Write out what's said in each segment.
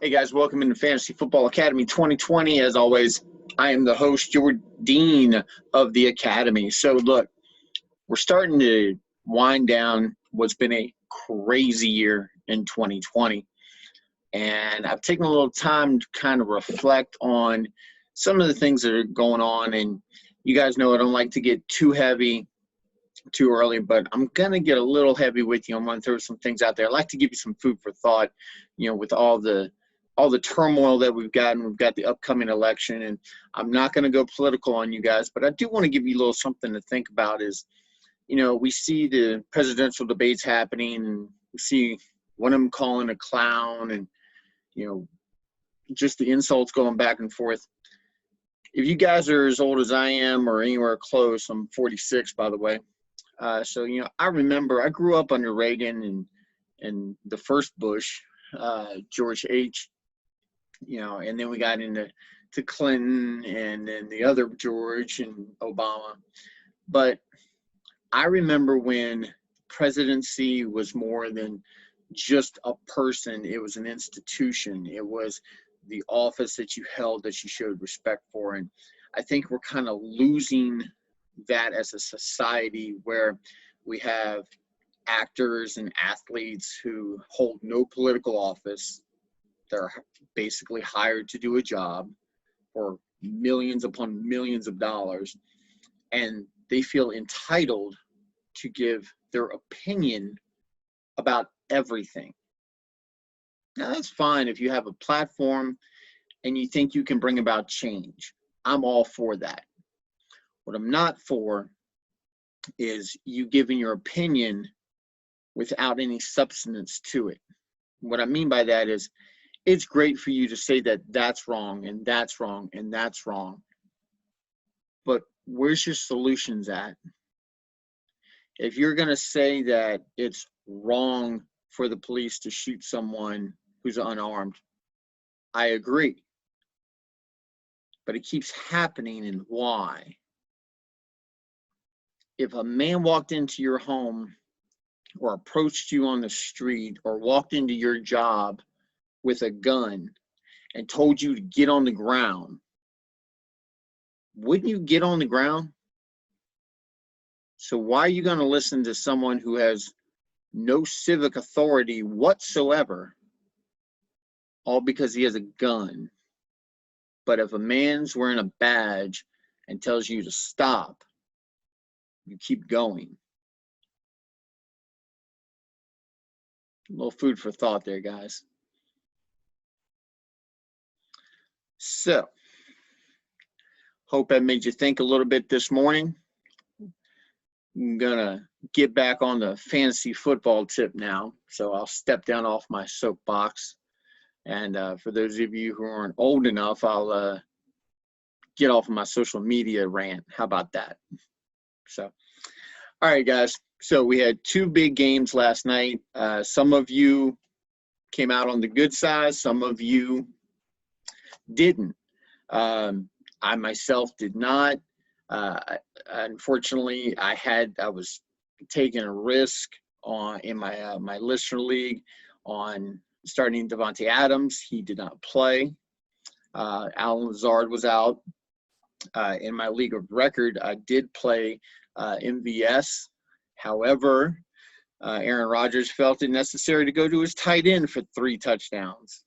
Hey guys, welcome into Fantasy Football Academy 2020. As always, I am the host, your dean of the academy. So look, we're starting to wind down what's been a crazy year in 2020. And I've taken a little time to kind of reflect on some of the things that are going on. And you guys know I don't like to get too heavy too early, but I'm going to get a little heavy with you. I'm going to throw some things out there. I'd like to give you some food for thought, with all the turmoil that we've got, and we've got the upcoming election. And I'm not going to go political on you guys, but I do want to give you a little something to think about is, we see the presidential debates happening, and we see one of them calling a clown and, just the insults going back and forth. If you guys are as old as I am or anywhere close, I'm 46, by the way. So, I remember I grew up under Reagan and the first Bush, George H., and then we got into Clinton and then the other George and Obama. But I remember when presidency was more than just a person. It was an institution. It was the office that you held that you showed respect for. And I think we're kind of losing that as a society, where we have actors and athletes who hold no political office. They're basically hired to do a job for millions upon millions of dollars, and they feel entitled to give their opinion about everything. Now, that's fine if you have a platform and you think you can bring about change. I'm all for that. What I'm not for is you giving your opinion without any substance to it. What I mean by that is, it's great for you to say that that's wrong and that's wrong and that's wrong, but where's your solutions at? If you're going to say that it's wrong for the police to shoot someone who's unarmed, I agree. But it keeps happening, and why? If a man walked into your home or approached you on the street or walked into your job with a gun and told you to get on the ground, wouldn't you get on the ground? So why are you going to listen to someone who has no civic authority whatsoever, all because he has a gun? But if a man's wearing a badge and tells you to stop, you keep going. A little food for thought there, guys. So, hope that made you think a little bit this morning. I'm gonna get back on the fantasy football tip now, so I'll step down off my soapbox. And for those of you who aren't old enough, I'll get off of my social media rant. How about that? So, all right, guys. So we had two big games last night. Some of you came out on the good side. Some of you didn't. I myself did not. Unfortunately, I was taking a risk in my listener league on starting Devontae Adams. He did not play. Alan Lazard was out. In my league of record, I did play MVS. However, Aaron Rodgers felt it necessary to go to his tight end for 3 touchdowns.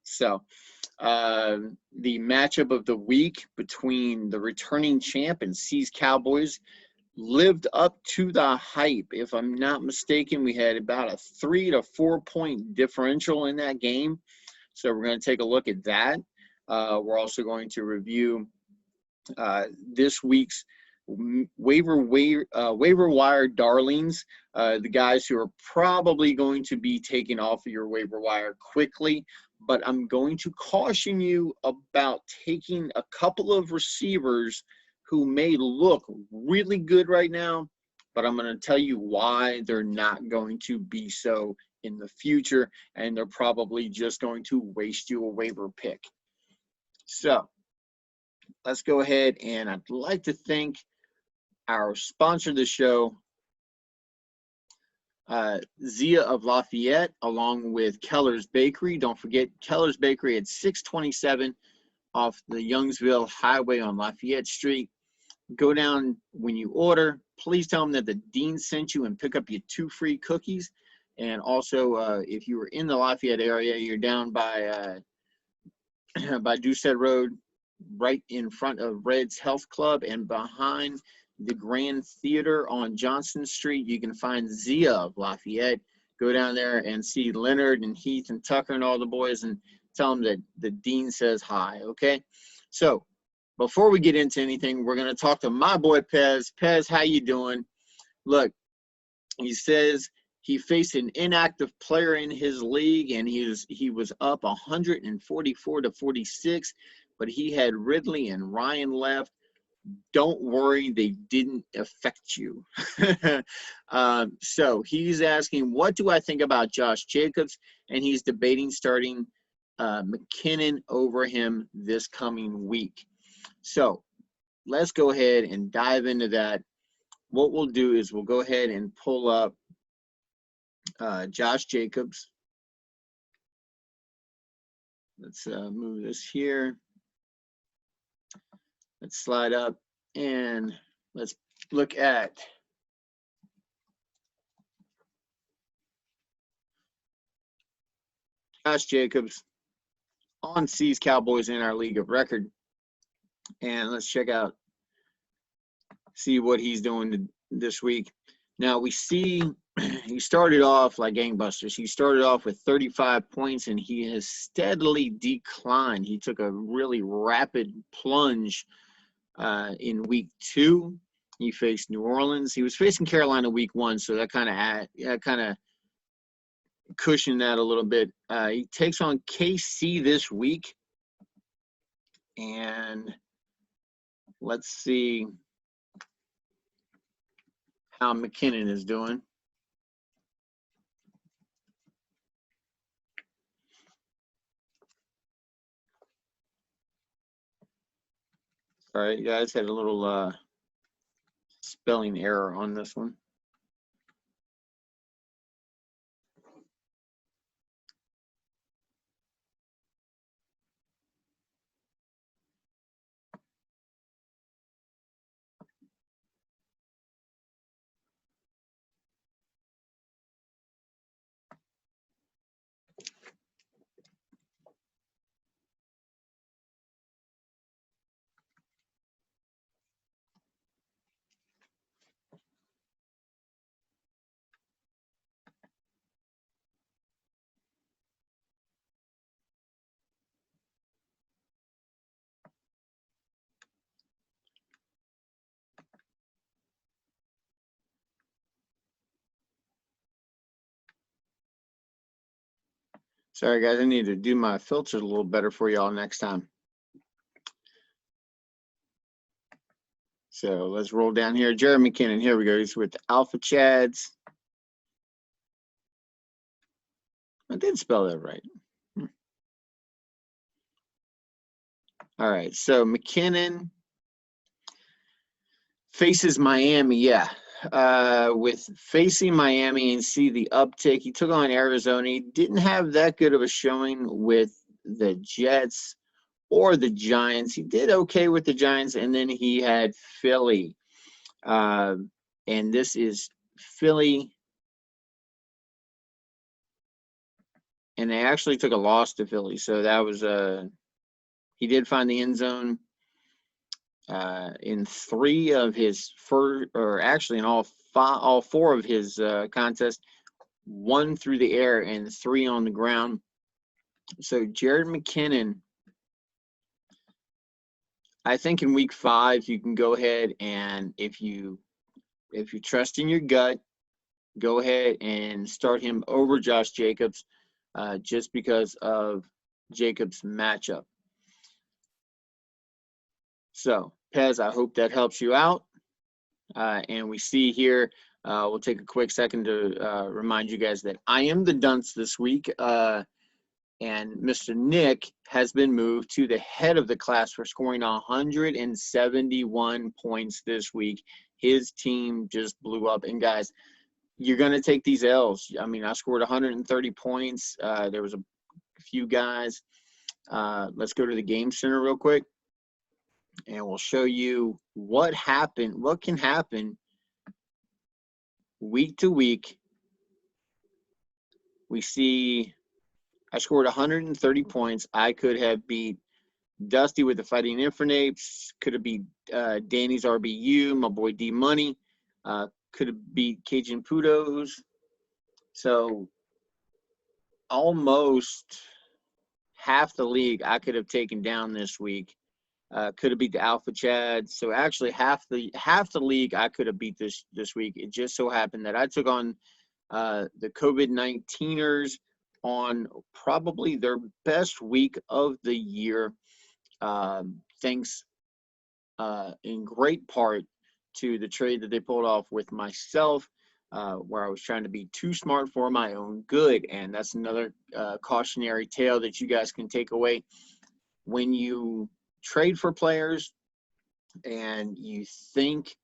So the matchup of the week between the returning champ and C's Cowboys lived up to the hype. If I'm not mistaken, we had about a 3 to 4 point differential in that game. So we're going to take a look at that. We're also going to review this week's waiver wire darlings, the guys who are probably going to be taken off of your waiver wire quickly. But I'm going to caution you about taking a couple of receivers who may look really good right now, but I'm going to tell you why they're not going to be so in the future, and they're probably just going to waste you a waiver pick. So let's go ahead, and I'd like to thank our sponsor of the show, Zia of Lafayette, along with Keller's Bakery. Don't forget Keller's Bakery at 627 off the Youngsville Highway on Lafayette Street. Go down when you order. Please tell them that the dean sent you and pick up your 2 free cookies. And also, if you were in the Lafayette area, you're down by by Doucette Road, right in front of Red's Health Club, and behind the Grand Theater on Johnson Street, you can find Zia of Lafayette. Go down there and see Leonard and Heath and Tucker and all the boys and tell them that the dean says hi, okay? So before we get into anything, we're going to talk to my boy Pez. Pez, how you doing? Look, he says he faced an inactive player in his league, and he was up 144-46, but he had Ridley and Ryan left. Don't worry, they didn't affect you. So he's asking, what do I think about Josh Jacobs? And he's debating starting McKinnon over him this coming week. So let's go ahead and dive into that. What we'll do is we'll go ahead and pull up Josh Jacobs. Let's move this here. Let's slide up and let's look at Josh Jacobs on C's Cowboys in our league of record. And let's check out, see what he's doing this week. Now we see he started off like gangbusters. He started off with 35 points, and he has steadily declined. He took a really rapid plunge in week 2. He faced New Orleans. He was facing Carolina week 1, so that kind of cushioned that a little bit. He takes on KC this week, and let's see how McKinnon is doing. Sorry, guys, had a little spelling error on this one. Sorry, guys, I need to do my filters a little better for y'all next time. So let's roll down here. Jared McKinnon, here we go. He's with Alpha Chads. I did spell that right. All right, so McKinnon faces Miami, yeah. With facing Miami and see the uptick, he took on Arizona. He didn't have that good of a showing with the Jets or the Giants. He did okay with the Giants, and then he had Philly. And this is Philly. And they actually took a loss to Philly. So that was he did find the end zone in 3 of his first, or actually in all 4 of his contests, 1 through the air and 3 on the ground. So Jared McKinnon, I think in week 5 you can go ahead and if you trust in your gut, go ahead and start him over Josh Jacobs, just because of Jacobs' matchup. So Pez, I hope that helps you out. And we see here, we'll take a quick second to remind you guys that I am the dunce this week. And Mr. Nick has been moved to the head of the class for scoring 171 points this week. His team just blew up. And guys, you're going to take these L's. I mean, I scored 130 points. There was a few guys. Let's go to the game center real quick, and we'll show you what happened, what can happen week to week. We see I scored 130 points. I could have beat Dusty with the Fighting Infernates, could have beat Danny's RBU, my boy D Money, could have beat Cajun Pudos. So almost half the league I could have taken down this week. Could have beat the Alpha Chad. So actually half the league I could have beat this week. It just so happened that I took on the COVID-19ers on probably their best week of the year. Thanks in great part to the trade that they pulled off with myself, where I was trying to be too smart for my own good. And that's another cautionary tale that you guys can take away. When you trade for players and you think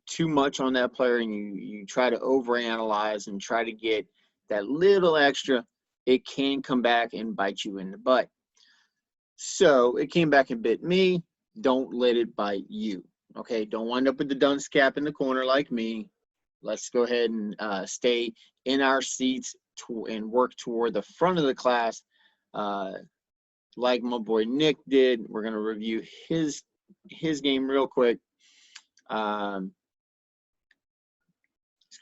too much on that player, and you try to overanalyze and try to get that little extra, it can come back and bite you in the butt. So it came back and bit me. Don't let it bite you. Okay, don't wind up with the dunce cap in the corner like me. Let's go ahead and stay in our seats and work toward the front of the class, like my boy Nick did. We're going to review his game real quick. Let's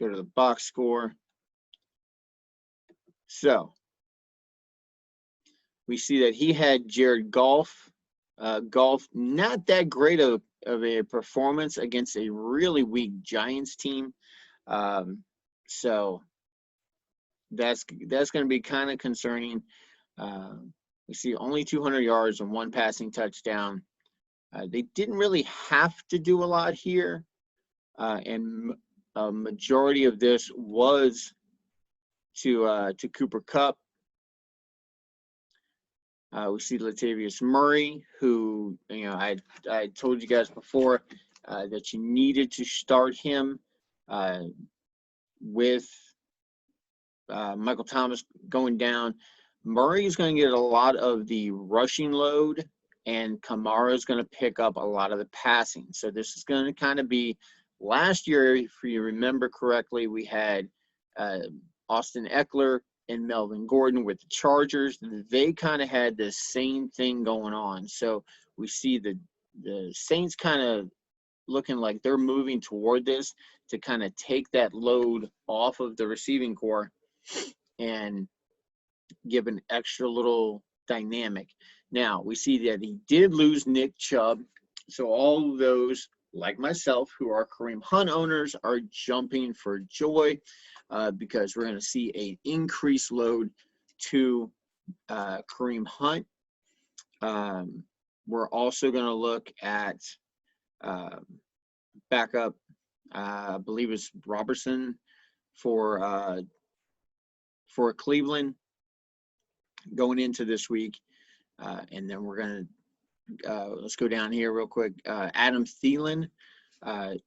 go to the box score. So we see that he had Jared Goff. Goff, not that great of a performance against a really weak Giants team. So that's going to be kind of concerning. We see only 200 yards and 1 passing touchdown. They didn't really have to do a lot here, and a majority of this was to Cooper Kupp. We see Latavius Murray, who, I told you guys before that you needed to start him with Michael Thomas going down. Murray is going to get a lot of the rushing load, and Kamara is going to pick up a lot of the passing. So this is going to kind of be, last year, if you remember correctly, we had Austin Eckler and Melvin Gordon with the Chargers. They kind of had the same thing going on. So we see the Saints kind of looking like they're moving toward this to kind of take that load off of the receiving core and give an extra little dynamic. Now, we see that he did lose Nick Chubb. So all of those, like myself, who are Kareem Hunt owners, are jumping for joy because we're going to see an increased load to Kareem Hunt. We're also going to look at backup, I believe it's Robertson for Cleveland going into this week. And then we're going to let's go down here real quick. Adam Thielen,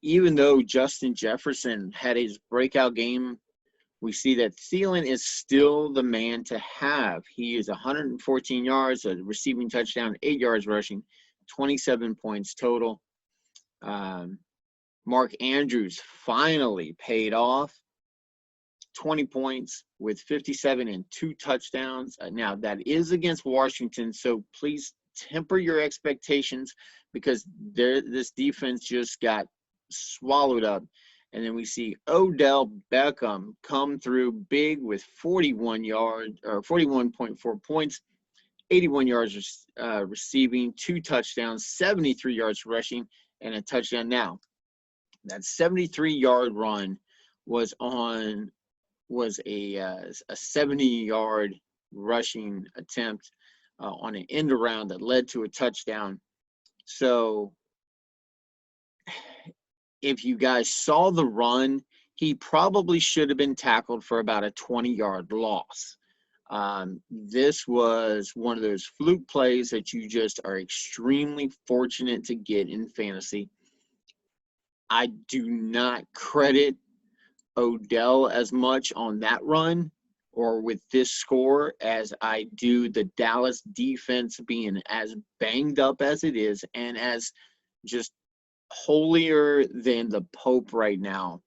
even though Justin Jefferson had his breakout game, we see that Thielen is still the man to have. He is 114 yards, a receiving touchdown, 8 yards rushing, 27 points total. Mark Andrews finally paid off, 20 points with 57 and 2 touchdowns. Now, that is against Washington, so please temper your expectations because this defense just got swallowed up. And then we see Odell Beckham come through big with 41.4 points, 81 yards receiving, 2 touchdowns, 73 yards rushing, and a touchdown. Now, that 73-yard run was a 70-yard rushing attempt on an end around that led to a touchdown. So if you guys saw the run, he probably should have been tackled for about a 20-yard loss. This was one of those fluke plays that you just are extremely fortunate to get in fantasy. I do not credit Odell as much on that run or with this score as I do the Dallas defense being as banged up as it is and as just holier than the Pope right now.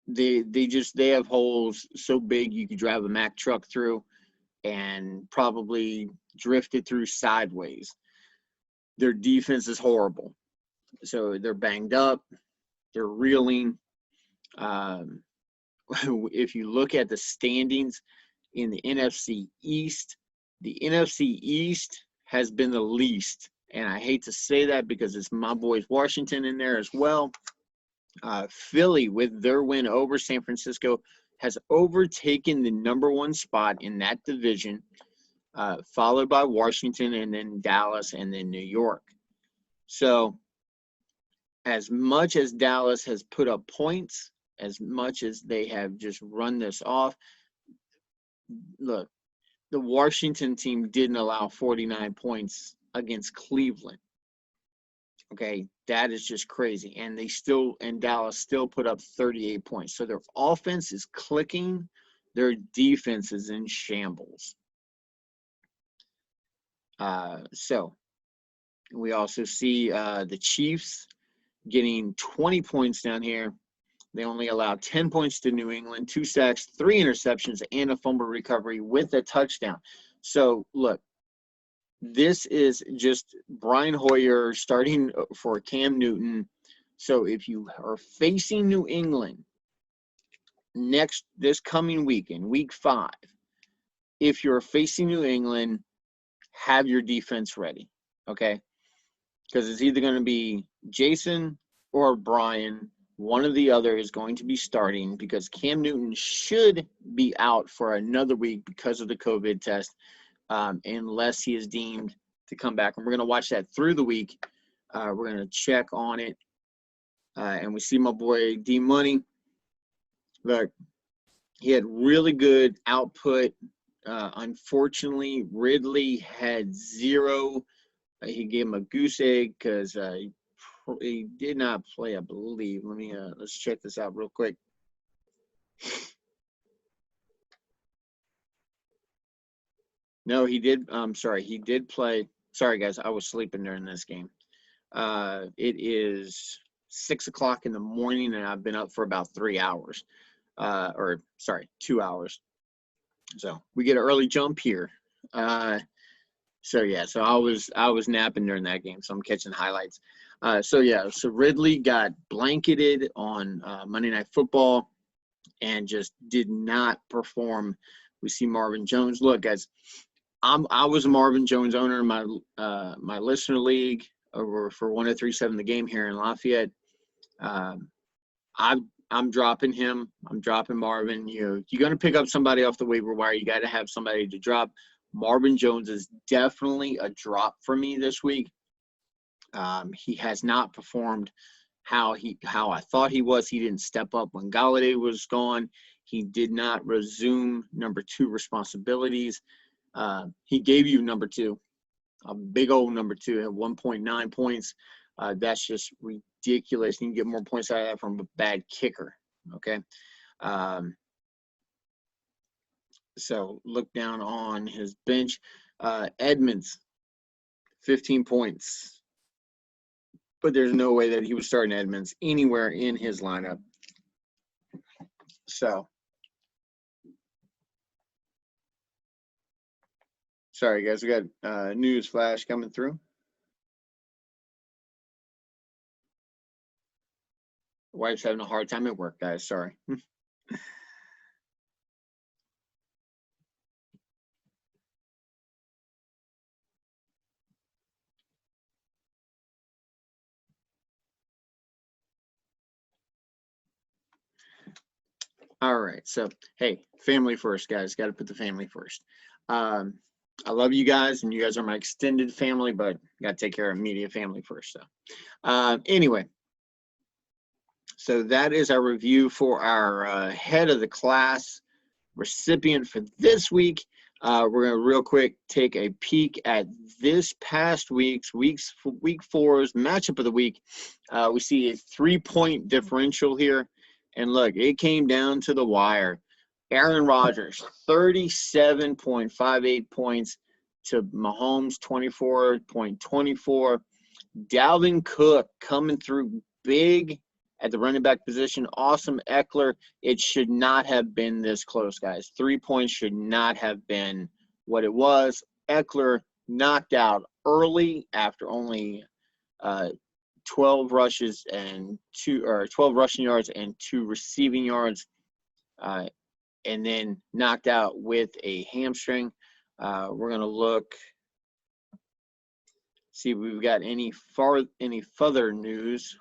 They have holes so big you could drive a Mack truck through and probably drift it through sideways. Their defense is horrible. So they're banged up. They're reeling. If you look at the standings in the NFC East has been the least. And I hate to say that because it's my boys Washington in there as well. Philly, with their win over San Francisco, has overtaken the #1 spot in that division, followed by Washington and then Dallas and then New York. So as much as Dallas has put up points, as much as they have just run this off, look, the Washington team didn't allow 49 points against Cleveland. Okay, that is just crazy. And Dallas still put up 38 points. So their offense is clicking. Their defense is in shambles. So we also see the Chiefs getting 20 points down here. They only allowed 10 points to New England, 2 sacks, 3 interceptions, and a fumble recovery with a touchdown. So, look, this is just Brian Hoyer starting for Cam Newton. So if you are facing New England this coming week, in week 5, if you're facing New England, have your defense ready, okay? Because it's either going to be Jason or Brian. One or the other is going to be starting because Cam Newton should be out for another week because of the COVID test, unless he is deemed to come back. And we're going to watch that through the week. We're going to check on it. And we see my boy D-Money. Look, he had really good output. Unfortunately, Ridley had 0. He gave him a goose egg because he did not play, I believe. Let's check this out real quick. No, he did. I'm sorry. He did play. Sorry, guys. I was sleeping during this game. It is 6 o'clock in the morning, and I've been up for about 3 hours. 2 hours. So we get an early jump here. So I was napping during that game, so I'm catching highlights. So Ridley got blanketed on Monday Night Football and just did not perform. We see Marvin Jones. Look, guys, I was a Marvin Jones owner in my listener league over for 1037 The Game here in Lafayette. I'm dropping him. I'm dropping Marvin. You're going to pick up somebody off the waiver wire. You got to have somebody to drop. Marvin Jones is definitely a drop for me this week. He has not performed how I thought he was. He didn't step up when Galladay was gone. He did not resume number 2 responsibilities. He gave you number 2, a big old number 2 at 1.9 points. That's just ridiculous. You can get more points out of that from a bad kicker. Okay. So look down on his bench. Edmonds, 15 points. But there's no way that he was starting Edmonds anywhere in his lineup. So, sorry, guys. We got news flash coming through. Wife's having a hard time at work, guys. Sorry. All right. So, hey, family first, guys. Got to put the family first. I love you guys, and you guys are my extended family, but got to take care of immediate family first. So, anyway. So that is our review for our head of the class recipient for this week. We're going to real quick take a peek at this past week 4's matchup of the week. We see a 3-point differential here. And look, it came down to the wire. Aaron Rodgers, 37.58 points to Mahomes, 24.24. Dalvin Cook coming through big at the running back position. Awesome Eckler. It should not have been this close, guys. 3 points should not have been what it was. Eckler knocked out early after only 12 rushes and 12 rushing yards and 2 receiving yards, and then knocked out with a hamstring. We're gonna look, see if we've got any further news.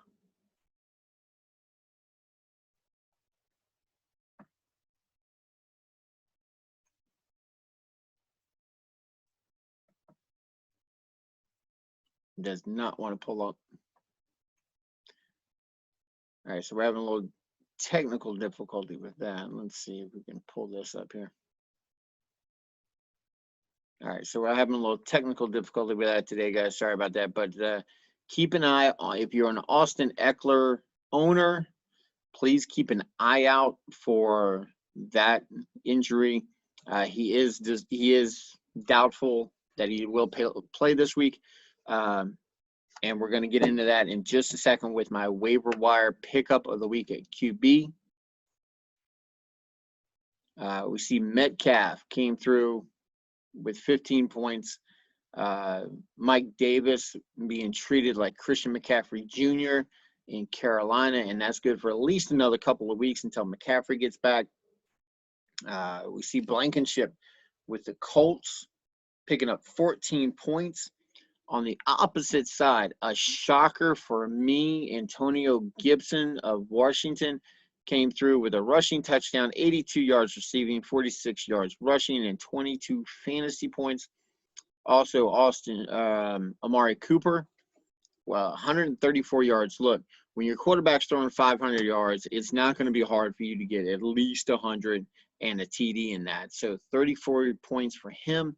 Does not want to pull up. All right, so we're having a little technical difficulty with that. Let's see if we can pull this up here. All right, so we're having a little technical difficulty with that today, guys. Sorry about that, but keep an eye on, if you're an Austin Eckler owner, please keep an eye out for that injury. He is doubtful that he will play this week. And we're going to get into that in just a second with my waiver wire pickup of the week at QB. We see Metcalf came through with 15 points. Mike Davis being treated like Christian McCaffrey Jr. in Carolina, and that's good for at least another couple of weeks until McCaffrey gets back. We see Blankenship with the Colts picking up 14 points. On the opposite side, a shocker for me, Antonio Gibson of Washington came through with a rushing touchdown, 82 yards receiving, 46 yards rushing, and 22 fantasy points. Also, Amari Cooper, well, 134 yards. Look, when your quarterback's throwing 500 yards, it's not going to be hard for you to get at least 100 and a TD in that. So 34 points for him.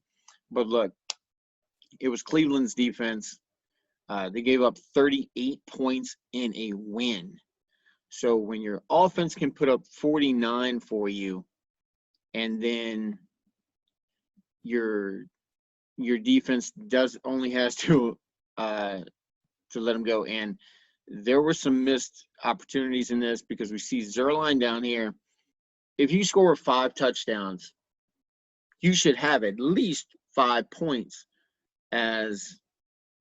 But look, it was Cleveland's defense. They gave up 38 points in a win. So when your offense can put up 49 for you, and then your defense only has to let them go. And there were some missed opportunities in this because we see Zerline down here. If you score 5 touchdowns, you should have at least 5 points as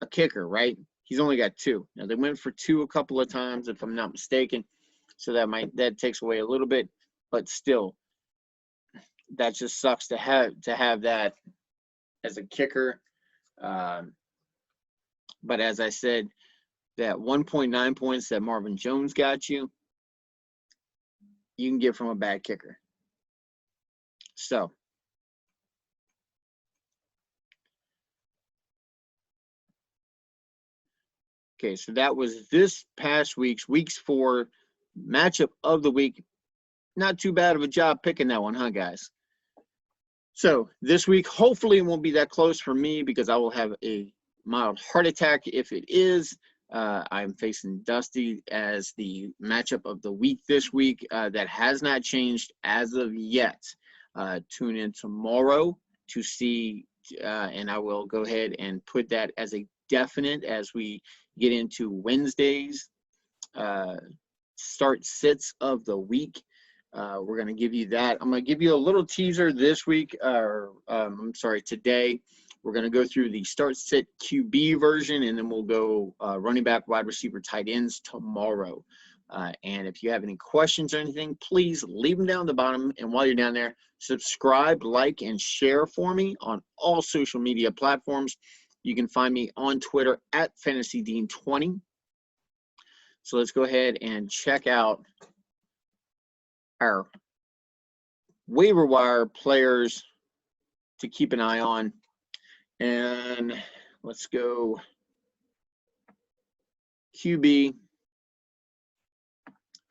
a kicker, right? He's only got 2. Now they went for 2 a couple of times, if I'm not mistaken. So that takes away a little bit, but still, that just sucks to have that as a kicker. But as I said, that 1.9 points that Marvin Jones got you can get from a bad kicker. So okay, so that was this past week's 4 matchup of the week. Not too bad of a job picking that one, huh, guys? So this week, hopefully it won't be that close for me because I will have a mild heart attack. If it is, I'm facing Dusty as the matchup of the week this week. That has not changed as of yet. Tune in tomorrow to see, and I will go ahead and put that as a definite as we get into Wednesday's start sits of the week. We're going to give you that. I'm going to give you a little teaser this week, today. We're going to go through the start sit QB version, and then we'll go running back, wide receiver, tight ends tomorrow. And if you have any questions or anything, please leave them down at the bottom. And while you're down there, subscribe, like, and share for me on all social media platforms. You can find me on Twitter at FantasyDean20. So let's go ahead and check out our waiver wire players to keep an eye on. And let's go QB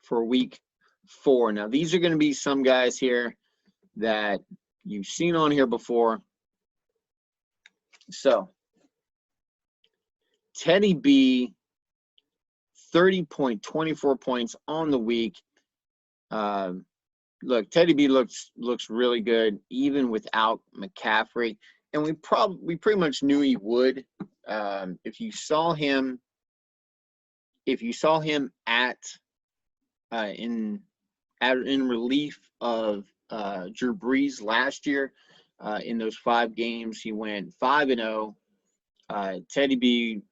for week 4. Now, these are going to be some guys here that you've seen on here before. So, Teddy B, 30.24 points on the week. Look, Teddy B looks really good even without McCaffrey, and we pretty much knew he would. If you saw him at in relief of Drew Brees last year, in those 5 games, he went 5-0. Teddy B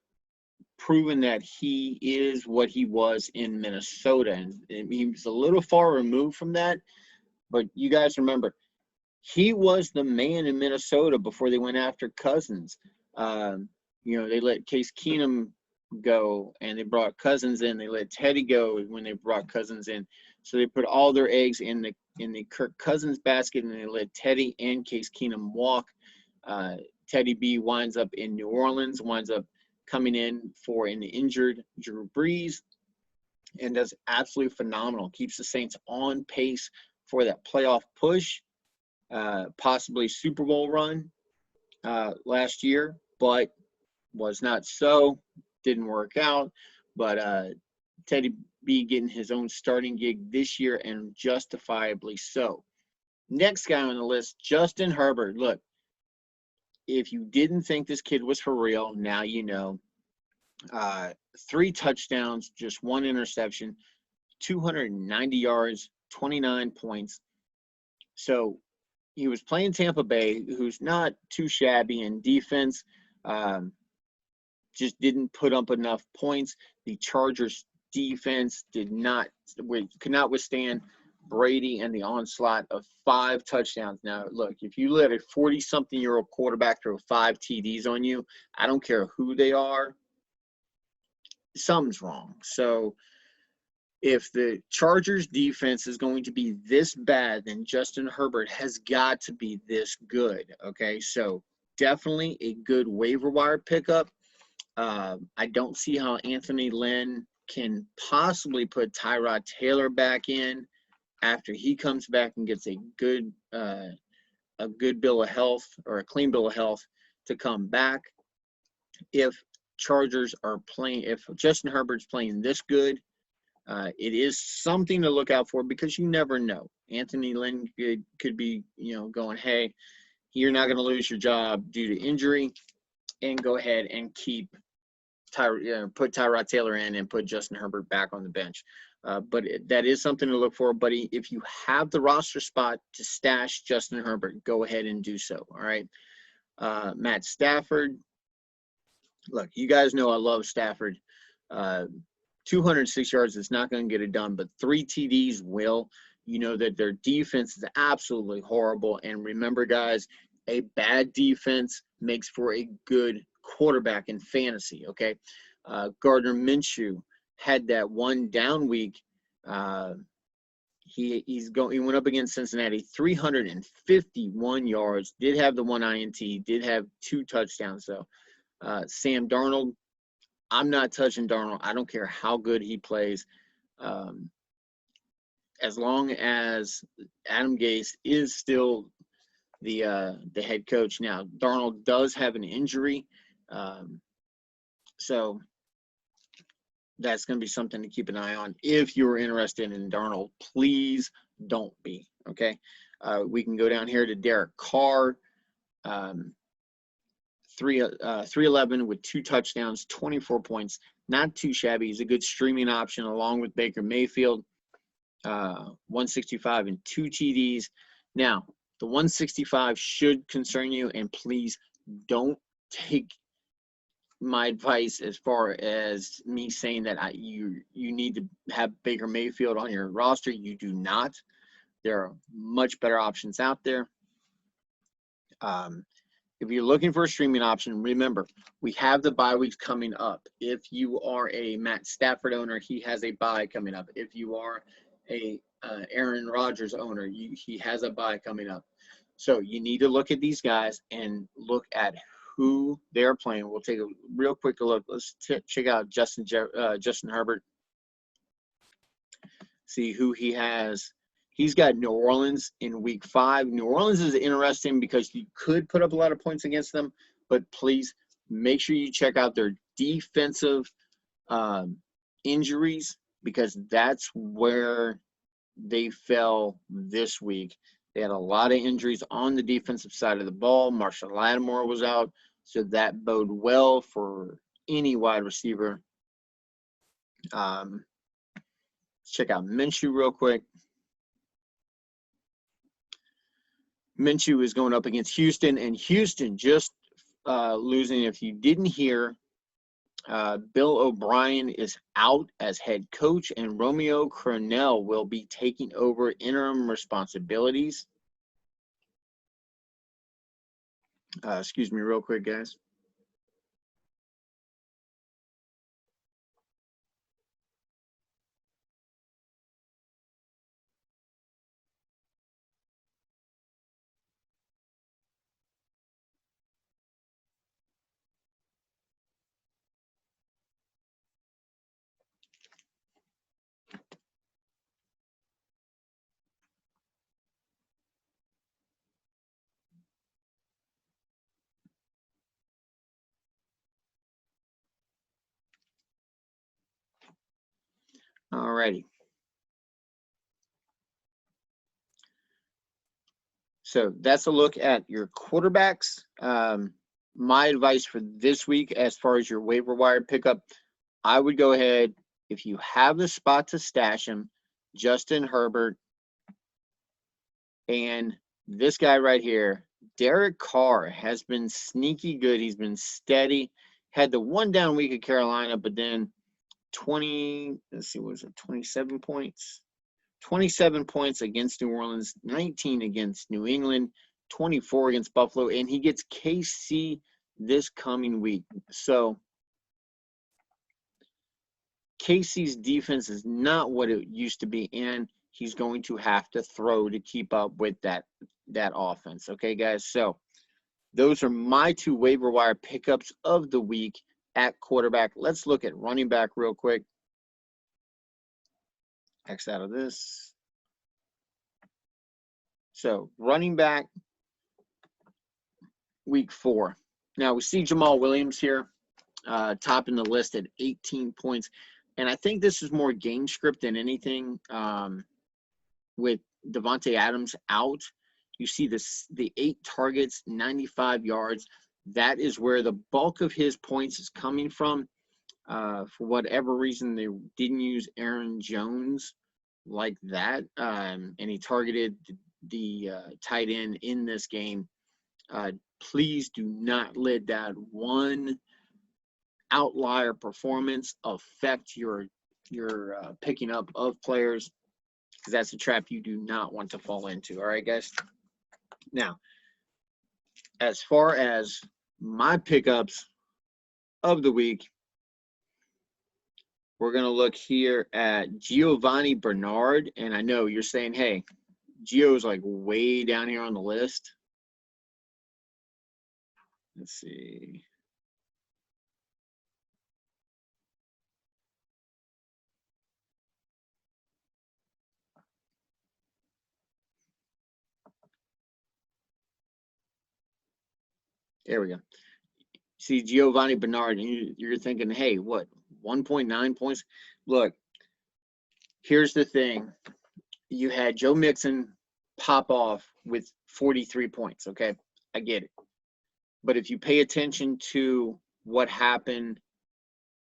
proven that he is what he was in Minnesota, and he was a little far removed from that. But you guys remember, he was the man in Minnesota before they went after Cousins. They let Case Keenum go, and they brought Cousins in. They let Teddy go when they brought Cousins in. So they put all their eggs in the Kirk Cousins basket, and they let Teddy and Case Keenum walk. Teddy B winds up in New Orleans, winds up coming in for an injured Drew Brees, and does absolutely phenomenal. Keeps the Saints on pace for that playoff push, possibly Super Bowl run last year, but was not so. Didn't work out. But Teddy B getting his own starting gig this year, and justifiably so. Next guy on the list, Justin Herbert. Look, if you didn't think this kid was for real, now you know. 3 touchdowns, just 1 interception, 290 yards, 29 points. So he was playing Tampa Bay, who's not too shabby in defense, just didn't put up enough points. The Chargers defense could not withstand Brady and the onslaught of 5 touchdowns. Now, look, if you let a 40-something-year-old quarterback throw 5 TDs on you, I don't care who they are, something's wrong. So if the Chargers defense is going to be this bad, then Justin Herbert has got to be this good, okay? So definitely a good waiver wire pickup. I don't see how Anthony Lynn can possibly put Tyrod Taylor back in after he comes back and gets a good bill of health, or a clean bill of health, to come back. If Justin Herbert's playing this good, it is something to look out for, because you never know. Anthony Lynn could be, going, hey, you're not going to lose your job due to injury, and go ahead and put Tyrod Taylor in and put Justin Herbert back on the bench. But that is something to look for. But if you have the roster spot to stash Justin Herbert, go ahead and do so. All right. Matt Stafford. Look, you guys know I love Stafford. 206 yards is not going to get it done, but 3 TDs will. You know that their defense is absolutely horrible. And remember, guys, a bad defense makes for a good quarterback in fantasy, okay? Gardner Minshew had that one down week. He went up against Cincinnati, 351 yards, did have the 1 INT, did have 2 touchdowns, though. Sam Darnold, I'm not touching Darnold. I don't care how good he plays. As long as Adam Gase is still the head coach. Now, Darnold does have an injury, so that's going to be something to keep an eye on. If you're interested in Darnold, please don't be, okay? We can go down here to Derek Carr, 311 with 2 touchdowns, 24 points. Not too shabby. He's a good streaming option along with Baker Mayfield. 165 and 2 TDs. Now, the 165 should concern you, and please don't take my advice as far as me saying that you need to have Baker Mayfield on your roster. You do not. There are much better options out there. If you're looking for a streaming option, remember, we have the bye weeks coming up. If you are a Matt Stafford owner, he has a bye coming up. If you are a Aaron Rodgers owner, he has a bye coming up. So you need to look at these guys and look at who they're playing. We'll take a real quick look. Let's check out Justin Herbert. See who he has He's got New Orleans in week 5. New Orleans is interesting because you could put up a lot of points against them, but please make sure you check out their defensive injuries, because that's where they fell this week. They had a lot of injuries on the defensive side of the ball. Marshall Lattimore was out, so that bode well for any wide receiver. Let's check out Minshew real quick. Minshew is going up against Houston, and Houston just losing. If you didn't hear, Bill O'Brien is out as head coach, and Romeo Crennel will be taking over interim responsibilities. Excuse me real quick, guys. All righty. So that's a look at your quarterbacks. My advice for this week, as far as your waiver wire pickup, I would go ahead, if you have the spot to stash him, Justin Herbert, and this guy right here, Derek Carr, has been sneaky good. He's been steady. Had the one down week at Carolina, but then 27 points? 27 points against New Orleans, 19 against New England, 24 against Buffalo, and he gets KC this coming week. So KC's defense is not what it used to be, and he's going to have to throw to keep up with that offense. Okay, guys? So those are my 2 waiver wire pickups of the week at quarterback. Let's look at running back real quick. X out of this. So running back, week 4. Now we see Jamal Williams here, topping the list at 18 points. And I think this is more game script than anything. With Devontae Adams out, you see the 8 targets, 95 yards. That is where the bulk of his points is coming from. For whatever reason, they didn't use Aaron Jones like that, and he targeted the tight end in this game. Please do not let that one outlier performance affect your picking up of players, because that's a trap you do not want to fall into. All right, guys? Now, as far as my pickups of the week, we're going to look here at Giovanni Bernard. And I know you're saying, hey, Gio's like way down here on the list. Let's see. There we go. See Giovanni Bernard, and you're thinking, hey, what, 1.9 points? Look, here's the thing. You had Joe Mixon pop off with 43 points, okay? I get it. But if you pay attention to what happened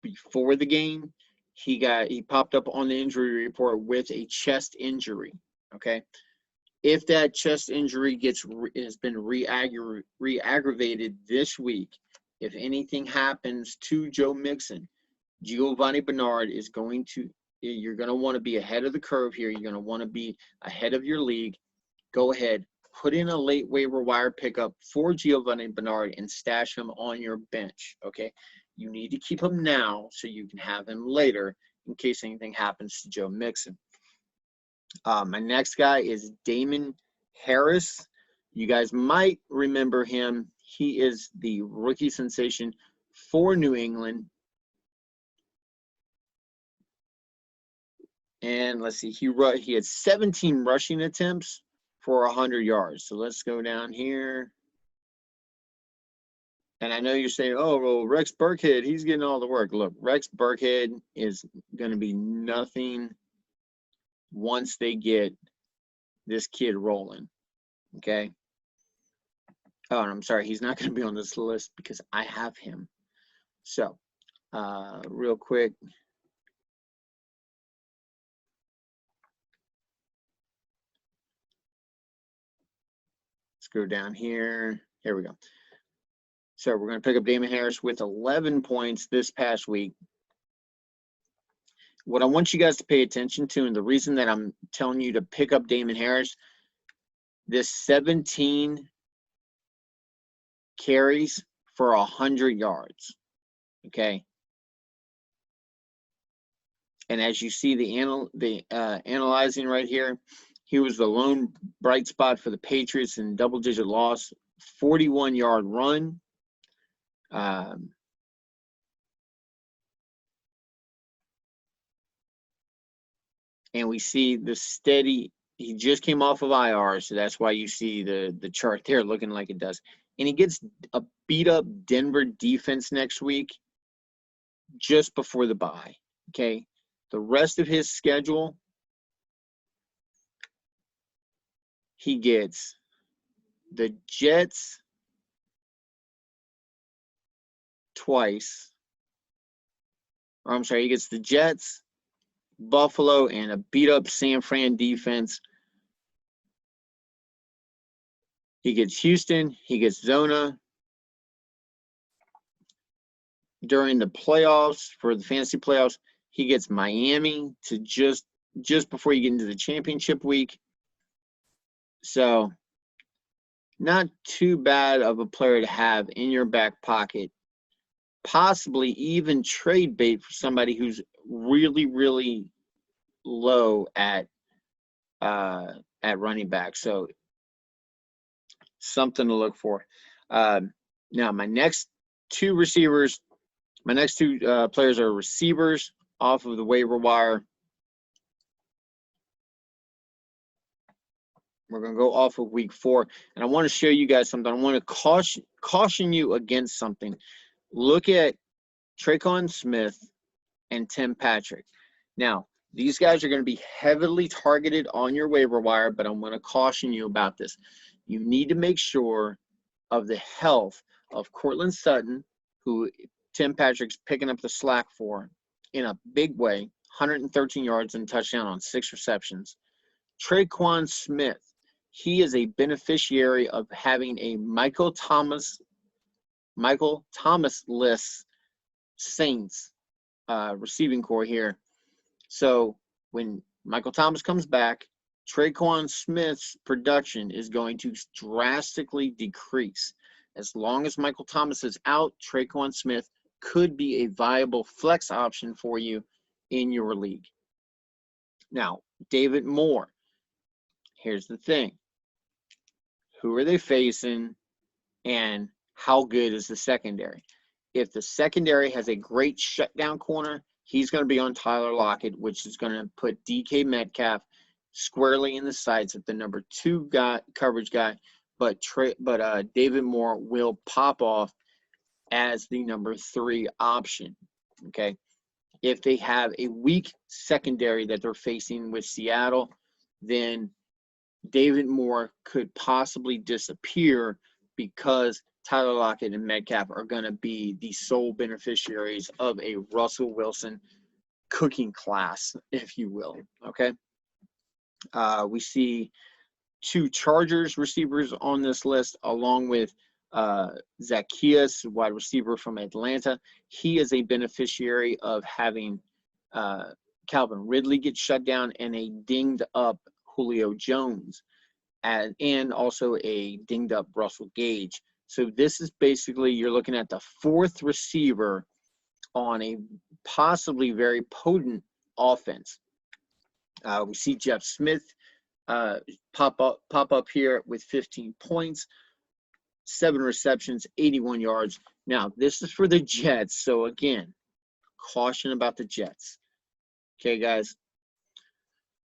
before the game, he popped up on the injury report with a chest injury, okay? If that chest injury has been re-aggravated this week, if anything happens to Joe Mixon, Giovanni Bernard is you're going to want to be ahead of the curve here. You're going to want to be ahead of your league. Go ahead, put in a late waiver wire pickup for Giovanni Bernard and stash him on your bench, okay? You need to keep him now so you can have him later in case anything happens to Joe Mixon. My next guy is Damon Harris. You guys might remember him. He is the rookie sensation for New England. And let's see, he had 17 rushing attempts for 100 yards. So let's go down here. And I know you're saying, oh, well, Rex Burkhead, he's getting all the work. Look, Rex Burkhead is going to be nothing once they get this kid rolling, okay? Oh, and I'm sorry, he's not going to be on this list because I have him. So, real quick. Let's go down here. Here we go. So we're going to pick up Damon Harris with 11 points this past week. What I want you guys to pay attention to, and the reason that I'm telling you to pick up Damon Harris, this 17 carries for 100 yards, okay? And as you see the analyzing right here, he was the lone bright spot for the Patriots in double-digit loss, 41-yard run. And we see the steady, he just came off of IR, so that's why you see the chart there looking like it does. And he gets a beat-up Denver defense next week just before the bye, okay? The rest of his schedule, he gets the Jets twice. Or I'm sorry, he gets the Jets, Buffalo, and a beat-up San Fran defense. He gets Houston. He gets Zona. During the playoffs, for the fantasy playoffs, he gets Miami to just before you get into the championship week. So, not too bad of a player to have in your back pocket. Possibly even trade bait for somebody who's really, really low at running back. So, something to look for. Now, my next two players are receivers off of the waiver wire. We're going to go off of week 4, and I want to show you guys something. I want to caution you against something. Look at Tre'Quan Smith and Tim Patrick. Now, these guys are going to be heavily targeted on your waiver wire, but I'm going to caution you about this. You need to make sure of the health of Cortland Sutton, who Tim Patrick's picking up the slack for in a big way, 113 yards and touchdown on 6 receptions. Tre'Quan Smith, he is a beneficiary of having a Michael Thomas-less Saints receiving core here. So when Michael Thomas comes back, Tre'Quan Smith's production is going to drastically decrease. As long as Michael Thomas is out, Tre'Quan Smith could be a viable flex option for you in your league. Now, David Moore. Here's the thing. Who are they facing, and how good is the secondary? If the secondary has a great shutdown corner, he's going to be on Tyler Lockett, which is going to put DK Metcalf squarely in the sights at the number 2 coverage guy, but David Moore will pop off as the number 3 option, okay? If they have a weak secondary that they're facing with Seattle, then David Moore could possibly disappear because Tyler Lockett and Metcalf are going to be the sole beneficiaries of a Russell Wilson cooking class, if you will, okay? We see 2 Chargers receivers on this list, along with Zacchaeus, wide receiver from Atlanta. He is a beneficiary of having Calvin Ridley get shut down and a dinged-up Julio Jones, and also a dinged-up Russell Gage. So this is basically, you're looking at the 4th receiver on a possibly very potent offense. We see Jeff Smith pop up here with 15 points, 7 receptions, 81 yards. Now, this is for the Jets. So, again, caution about the Jets. Okay, guys.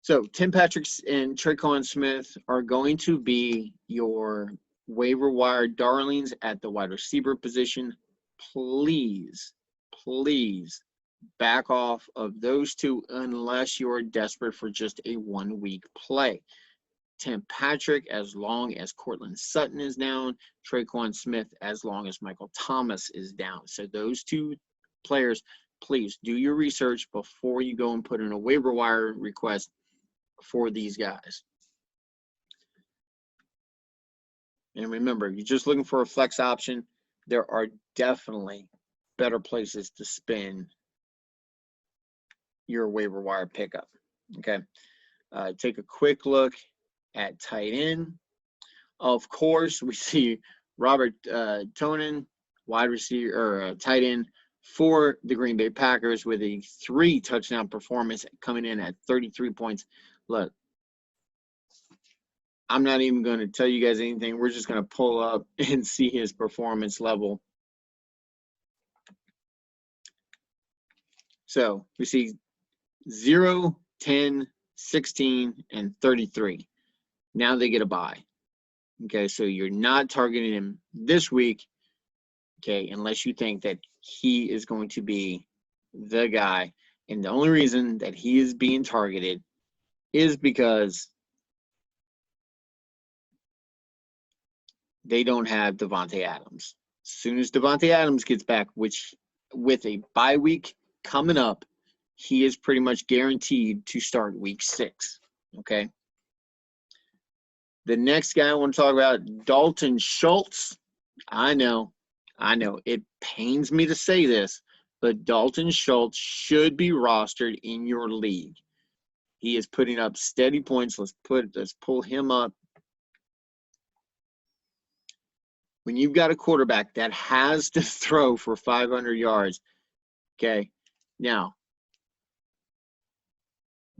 So Tim Patrick and Tre'Quan Smith are going to be your waiver wire darlings at the wide receiver position. Please, please back off of those two unless you're desperate for just a 1 week play. Tim Patrick, as long as Cortland Sutton is down, Tre'Quan Smith, as long as Michael Thomas is down. So those two players, please do your research before you go and put in a waiver wire request for these guys. And remember, you're just looking for a flex option. There are definitely better places to spend your waiver wire pickup. Okay. Take a quick look at tight end. Of course, we see Robert Tonin, wide receiver or tight end for the Green Bay Packers with a 3 touchdown performance coming in at 33 points. Look, I'm not even going to tell you guys anything. We're just going to pull up and see his performance level. So we see 0, 10, 16, and 33. Now they get a bye. Okay, so you're not targeting him this week, okay, unless you think that he is going to be the guy. And the only reason that he is being targeted is because they don't have Devontae Adams. As soon as Devontae Adams gets back, which with a bye week coming up, he is pretty much guaranteed to start week 6, okay? The next guy I want to talk about, Dalton Schultz. I know. It pains me to say this, but Dalton Schultz should be rostered in your league. He is putting up steady points. Let's pull him up. When you've got a quarterback that has to throw for 500 yards, okay, now,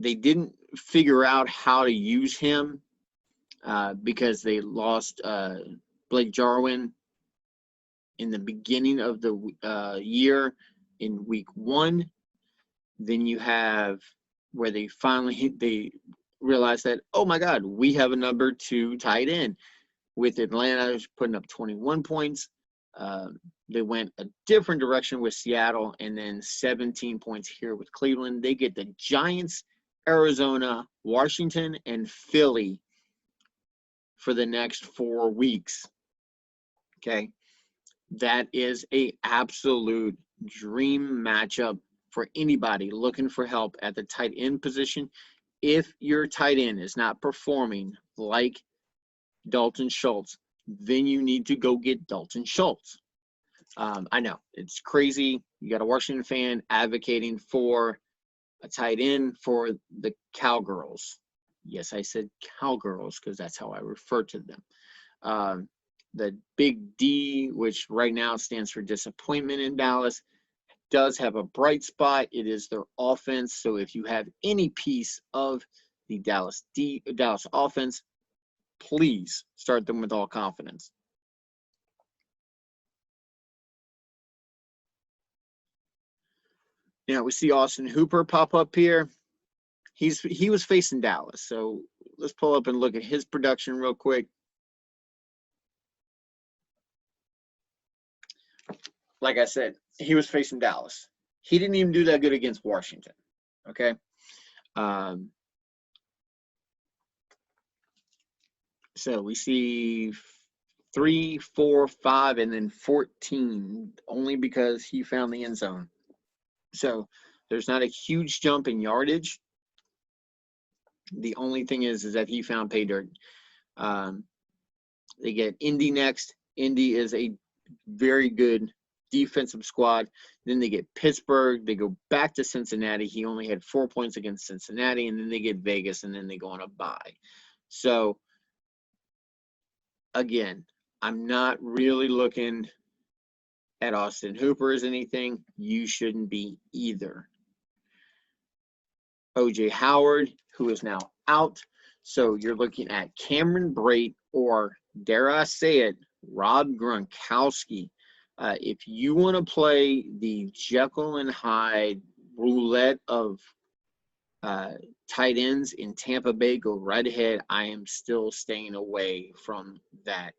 they didn't figure out how to use him because they lost Blake Jarwin in the beginning of the year in week 1. Then you have where they finally realized that, oh my God, we have a number 2 tight end. With Atlanta putting up 21 points. They went a different direction with Seattle, and then 17 points here with Cleveland. They get the Giants, Arizona, Washington, and Philly for the next 4 weeks. Okay. That is an absolute dream matchup for anybody looking for help at the tight end position. If your tight end is not performing like Dalton Schultz, then you need to go get Dalton Schultz. I know it's crazy. You got a Washington fan advocating for a tight end for the Cowgirls. Yes, I said Cowgirls because that's how I refer to them. The big D, which right now stands for disappointment in Dallas, does have a bright spot. It is their offense. So if you have any piece of the Dallas offense, please start them with all confidence. Now we see Austin Hooper pop up here. He was facing Dallas. So let's pull up and look at his production real quick. Like I said, he was facing Dallas. He didn't even do that good against Washington. Okay. So we see 3, 4, 5, and then 14, only because he found the end zone. So there's not a huge jump in yardage. The only thing is that he found pay dirt. They get Indy next. Indy is a very good defensive squad. Then they get Pittsburgh. They go back to Cincinnati. He only had 4 points against Cincinnati, and then they get Vegas, and then they go on a bye. So again, I'm not really looking at Austin Hooper as anything. You shouldn't be either. O.J. Howard, who is now out. So you're looking at Cameron Brate or, dare I say it, Rob Gronkowski. If you want to play the Jekyll and Hyde roulette of Tight ends in Tampa Bay go right ahead. I am still staying away from that.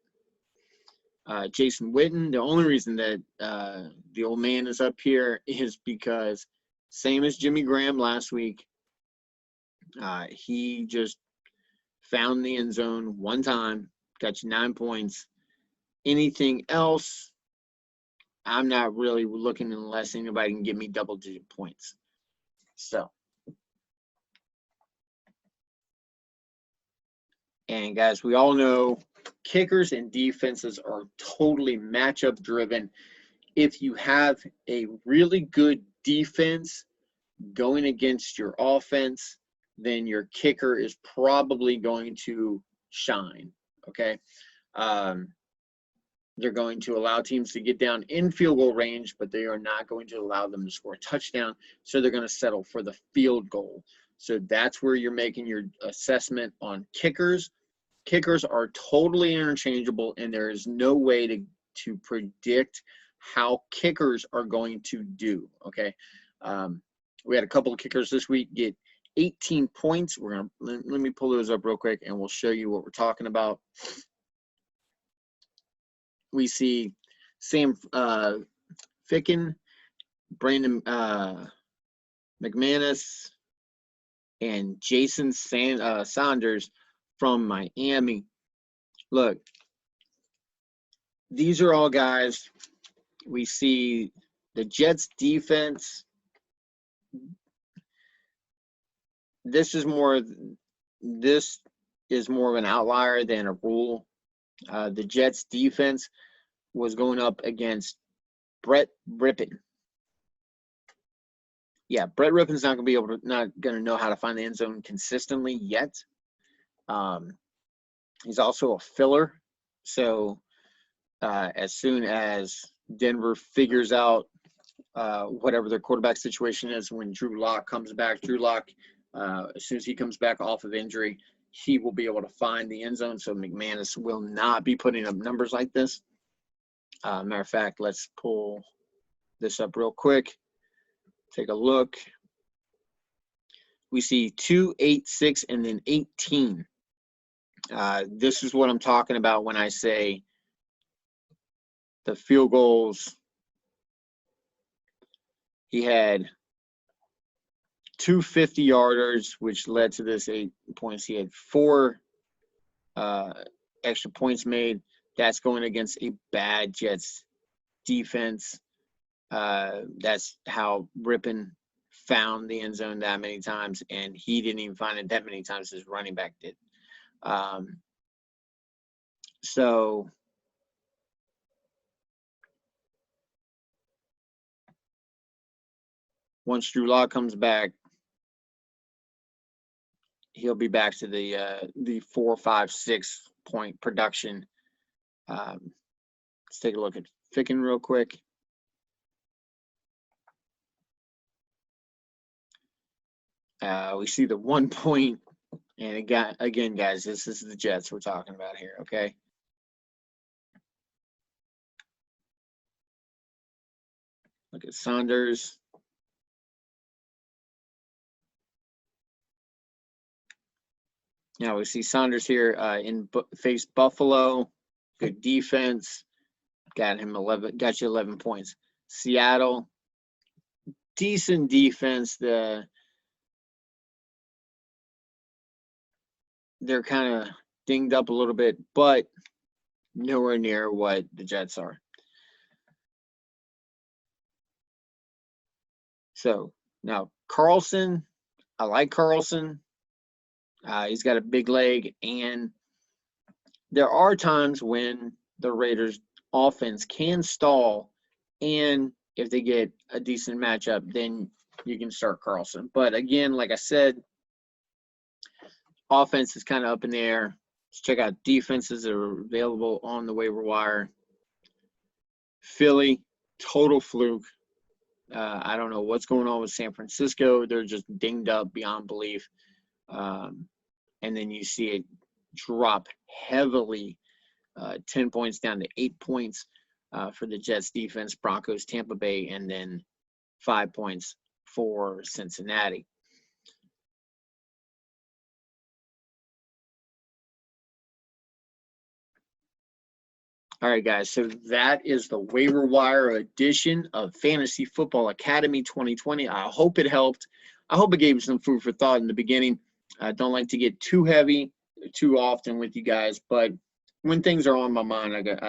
Jason Witten, the only reason that the old man is up here is because, same as Jimmy Graham last week, he just found the end zone one time, got you 9 points. Anything else, I'm not really looking unless anybody can give me double-digit points. So, and guys, we all know kickers and defenses are totally matchup driven. If you have a really good defense going against your offense, then your kicker is probably going to shine, okay? They're going to allow teams to get down in field goal range, but they are not going to allow them to score a touchdown, so they're going to settle for the field goal. So that's where you're making your assessment on kickers. Kickers are totally interchangeable, and there is no way to predict how kickers are going to do, okay? We had a couple of kickers this week get 18 points. We're gonna let me pull those up real quick, and we'll show you what we're talking about. We see Sam Ficken, Brandon McManus, and Jason Saunders from Miami. Look, these are all guys. We see the Jets defense. This is more of an outlier than a rule. The Jets defense was going up against Brett Rippon. Yeah, Brett Rippon's not going to know how to find the end zone consistently yet. He's also a filler. So as soon as Denver figures out whatever their quarterback situation is when Drew Lock comes back, as soon as he comes back off of injury, he will be able to find the end zone. So McManus will not be putting up numbers like this. Matter of fact, let's pull this up real quick. Take a look. We see 2, 8, 6, and then 18. This is what I'm talking about when I say the field goals. He had 2 50-yarders, which led to this 8 points. He had 4 extra points made. That's going against a bad Jets defense. That's how Rippon found the end zone that many times, and he didn't even find it that many times as running back did. So once Drew Lock comes back, he'll be back to the 4, 5, 6 point production. Let's take a look at Ficken real quick. We see the 1 point, and again, guys, this is the Jets we're talking about here, okay? Look at Saunders. Now we see Saunders here face Buffalo, good defense, got you 11 points. Seattle, decent defense. They're kind of dinged up a little bit, but nowhere near what the Jets are. So now Carlson, I like Carlson. He's got a big leg, and there are times when the Raiders offense can stall, and if they get a decent matchup, then you can start Carlson. But again, like I said, offense is kind of up in the air. Let's check out defenses that are available on the waiver wire. Philly, total fluke. I don't know what's going on with San Francisco. They're just dinged up beyond belief. And then you see it drop heavily, 10 points down to 8 points for the Jets defense, Broncos, Tampa Bay, and then 5 points for Cincinnati. All right, guys. So that is the waiver wire edition of Fantasy Football Academy 2020. I hope it helped. I hope it gave you some food for thought in the beginning. I don't like to get too heavy too often with you guys, but when things are on my mind, I got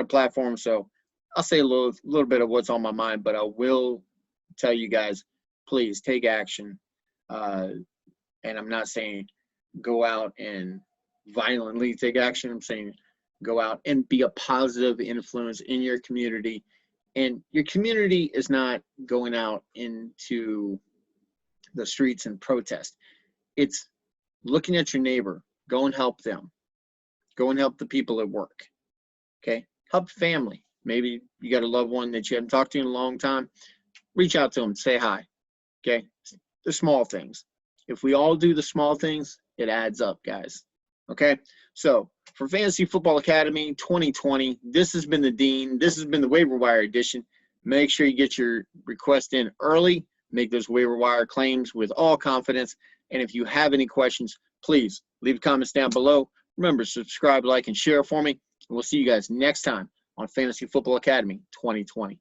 a platform, so I'll say a little bit of what's on my mind, but I will tell you guys, please take action. And I'm not saying go out and violently take action. I'm saying go out and be a positive influence in your community. And your community is not going out into the streets and protest. It's looking at your neighbor. Go and help them. Go and help the people at work. Okay? Help family. Maybe you got a loved one that you haven't talked to in a long time. Reach out to them. Say hi. Okay? The small things. If we all do the small things, it adds up, guys. Okay? So, for Fantasy Football Academy 2020, this has been the Dean. This has been the waiver wire edition. Make sure you get your request in early. Make those waiver wire claims with all confidence. And if you have any questions, please leave comments down below. Remember, subscribe, like, and share for me. And we'll see you guys next time on Fantasy Football Academy 2020.